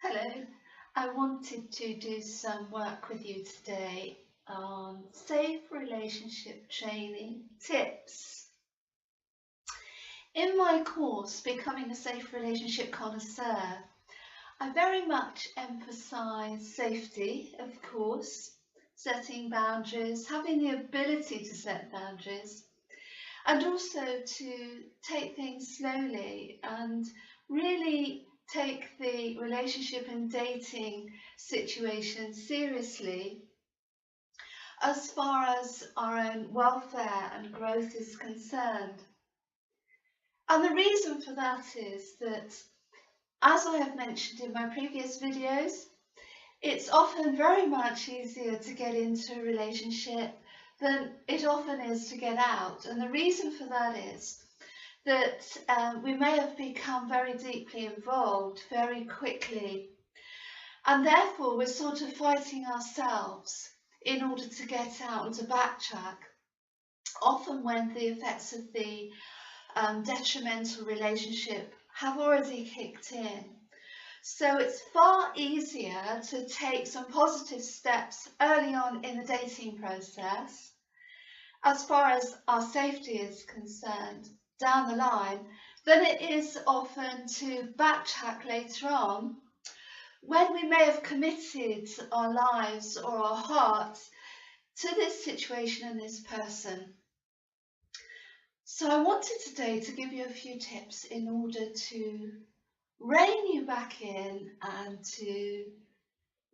Hello, I wanted to do some work with you today on safe relationship training tips. In my course, Becoming a Safe Relationship Connoisseur, I very much emphasise safety, of course, setting boundaries, having the ability to set boundaries, and also to take things slowly and really take the relationship and dating situation seriously as far as our own welfare and growth is concerned. And the reason for that is that, as I have mentioned in my previous videos, it's often very much easier to get into a relationship than it often is to get out. And the reason for that is that we may have become very deeply involved very quickly, and therefore we're sort of fighting ourselves in order to get out and to backtrack, often when the effects of the detrimental relationship have already kicked in. So it's far easier to take some positive steps early on in the dating process, as far as our safety is concerned, down the line, than it is often to backtrack later on when we may have committed our lives or our hearts to this situation and this person. So I wanted today to give you a few tips in order to rein you back in and to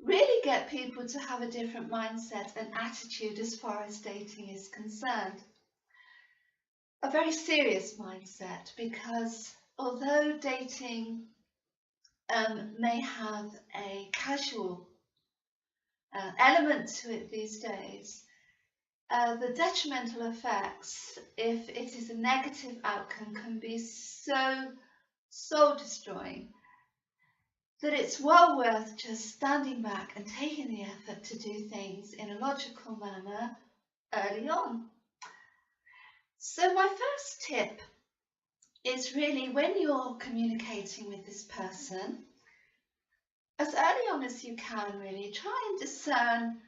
really get people to have a different mindset and attitude as far as dating is concerned. A very serious mindset, because although dating may have a casual element to it these days, the detrimental effects, if it is a negative outcome, can be so soul destroying that it's well worth just standing back and taking the effort to do things in a logical manner early on. So my first tip is really, when you're communicating with this person, as early on as you can, really try and discern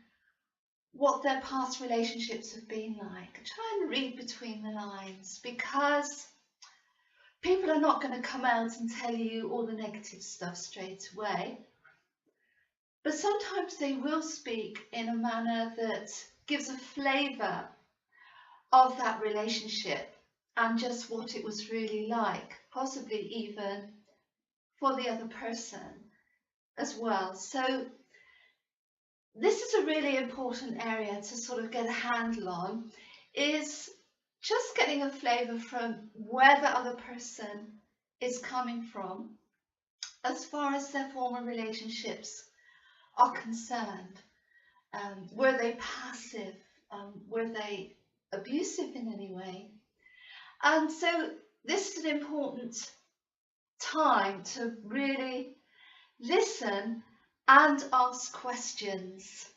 what their past relationships have been like. Try and read between the lines, because people are not going to come out and tell you all the negative stuff straight away. But sometimes they will speak in a manner that gives a flavour of that relationship and just what it was really like, possibly even for the other person as well. So this is a really important area to sort of get a handle on, is just getting a flavour from where the other person is coming from as far as their former relationships are concerned. Were they passive? Were they abusive in any way? And so this is an important time to really listen and ask questions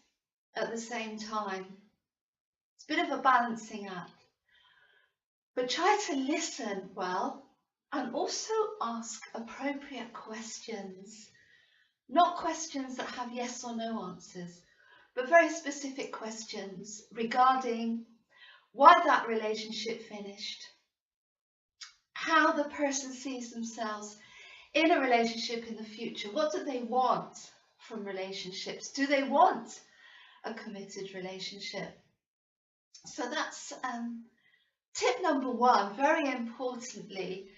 at the same time. It's a bit of a balancing act. But try to listen well and also ask appropriate questions. Not questions that have yes or no answers, but very specific questions regarding why that relationship finished, how the person sees themselves in a relationship in the future. What do they want from relationships? Do they want a committed relationship? So that's tip number one, very importantly,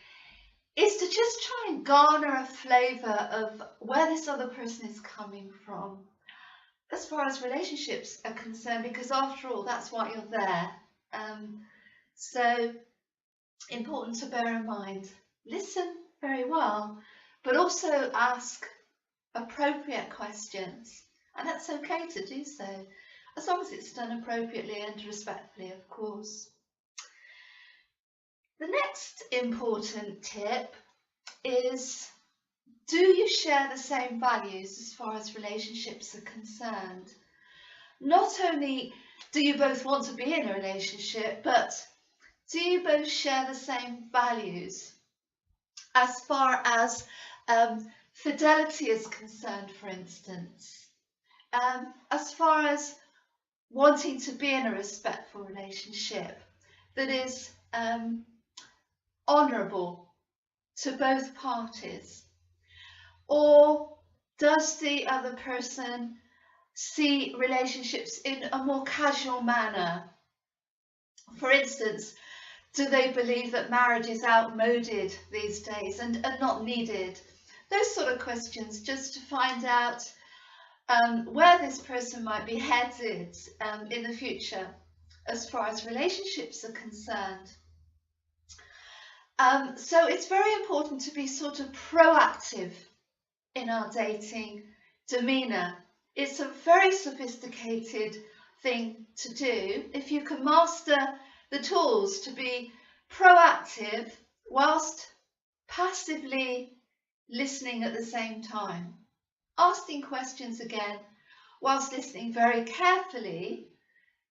is to just try and garner a flavour of where this other person is coming from as far as relationships are concerned, because after all, that's why you're there. So important to bear in mind. Listen very well, but also ask appropriate questions, and that's okay to do so, as long as it's done appropriately and respectfully, of course. The next important tip is, do you share the same values as far as relationships are concerned? Not only do you both want to be in a relationship, but do you both share the same values as far as fidelity is concerned, for instance, as far as wanting to be in a respectful relationship that is honourable to both parties? Or does the other person see relationships in a more casual manner? For instance, do they believe that marriage is outmoded these days and not needed? Those sort of questions, just to find out where this person might be headed in the future as far as relationships are concerned. So it's very important to be sort of proactive in our dating demeanour. It's a very sophisticated thing to do if you can master the tools to be proactive whilst passively listening at the same time. Asking questions again whilst listening very carefully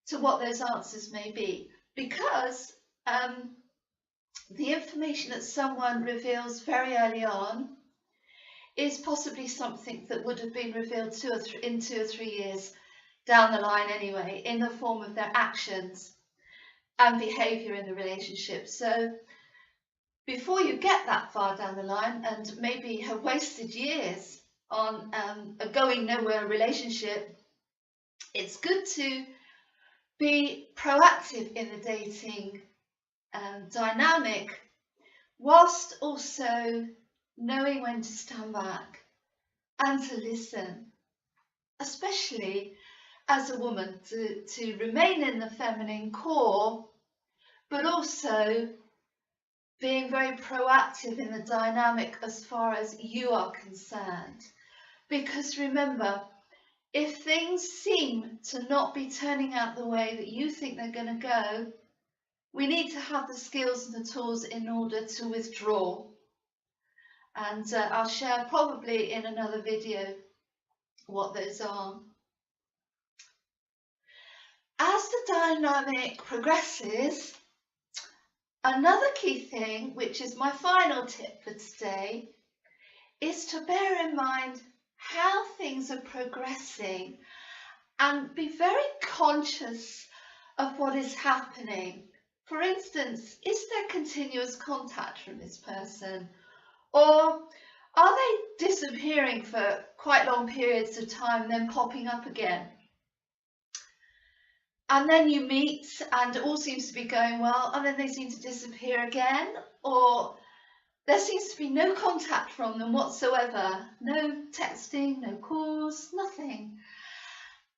to what those answers may be, because the information that someone reveals very early on is possibly something that would have been revealed in 2 or 3 years down the line anyway, in the form of their actions and behaviour in the relationship. So before you get that far down the line and maybe have wasted years on a going nowhere relationship, it's good to be proactive in the dating dynamic, whilst also knowing when to stand back and to listen, especially as a woman, to remain in the feminine core, but also being very proactive in the dynamic as far as you are concerned. Because remember, if things seem to not be turning out the way that you think they're going to go, we need to have the skills and the tools in order to withdraw. And I'll share probably in another video what those are. As the dynamic progresses, another key thing, which is my final tip for today, is to bear in mind how things are progressing and be very conscious of what is happening. For instance, is there continuous contact from this person? Or are they disappearing for quite long periods of time and then popping up again? And then you meet and it all seems to be going well, and then they seem to disappear again, or there seems to be no contact from them whatsoever. No texting, no calls, nothing.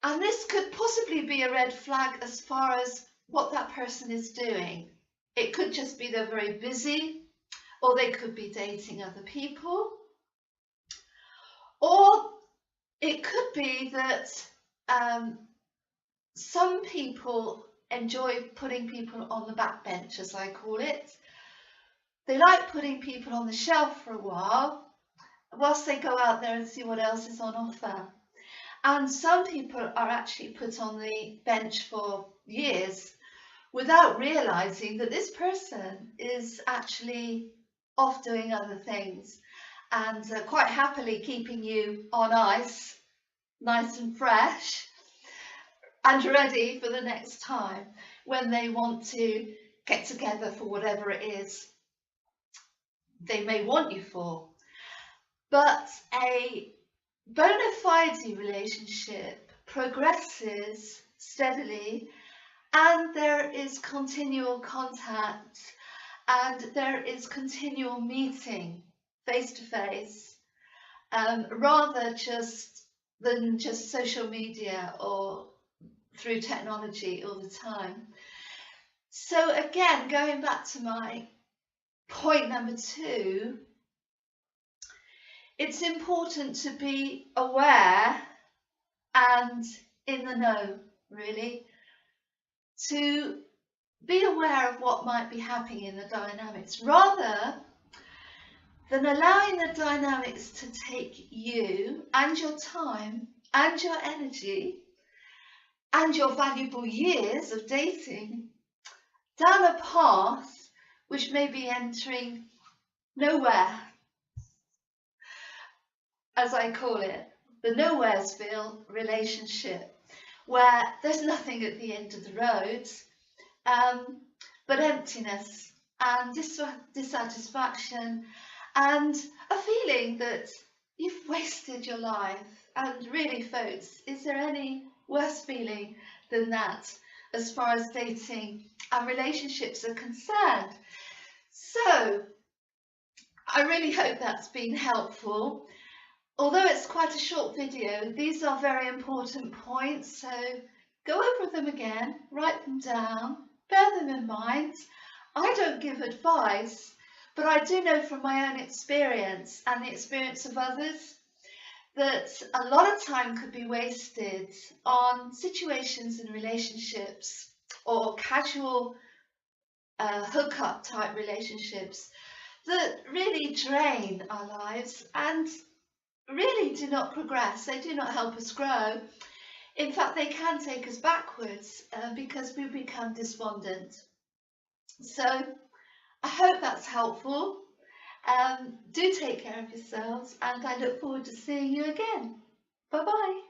And this could possibly be a red flag as far as what that person is doing. It could just be they're very busy, or they could be dating other people, or it could be that some people enjoy putting people on the backbench, as I call it. They like putting people on the shelf for a while, whilst they go out there and see what else is on offer. And some people are actually put on the bench for years without realising that this person is actually off doing other things and quite happily keeping you on ice, nice and fresh, and ready for the next time when they want to get together for whatever it is they may want you for. But a bona fide relationship progresses steadily, and there is continual contact, and there is continual meeting face to face, rather than just social media or through technology all the time. So again, going back to my point number 2, it's important to be aware and in the know, really, to be aware of what might be happening in the dynamics, rather than allowing the dynamics to take you and your time and your energy and your valuable years of dating down a path which may be entering nowhere. as I call it, the Nowheresville relationship, where there's nothing at the end of the road, um, but emptiness and dissatisfaction and a feeling that you've wasted your life. And really, folks, is there any worse feeling than that as far as dating and relationships are concerned? So, I really hope that's been helpful. Although it's quite a short video, these are very important points, so go over them again, write them down, bear them in mind. I don't give advice, but I do know from my own experience and the experience of others that a lot of time could be wasted on situations in relationships or casual hookup type relationships that really drain our lives and really do not progress. They do not help us grow. In fact, they can take us backwards because we become despondent. So I hope that's helpful. Do take care of yourselves, and I look forward to seeing you again. Bye bye.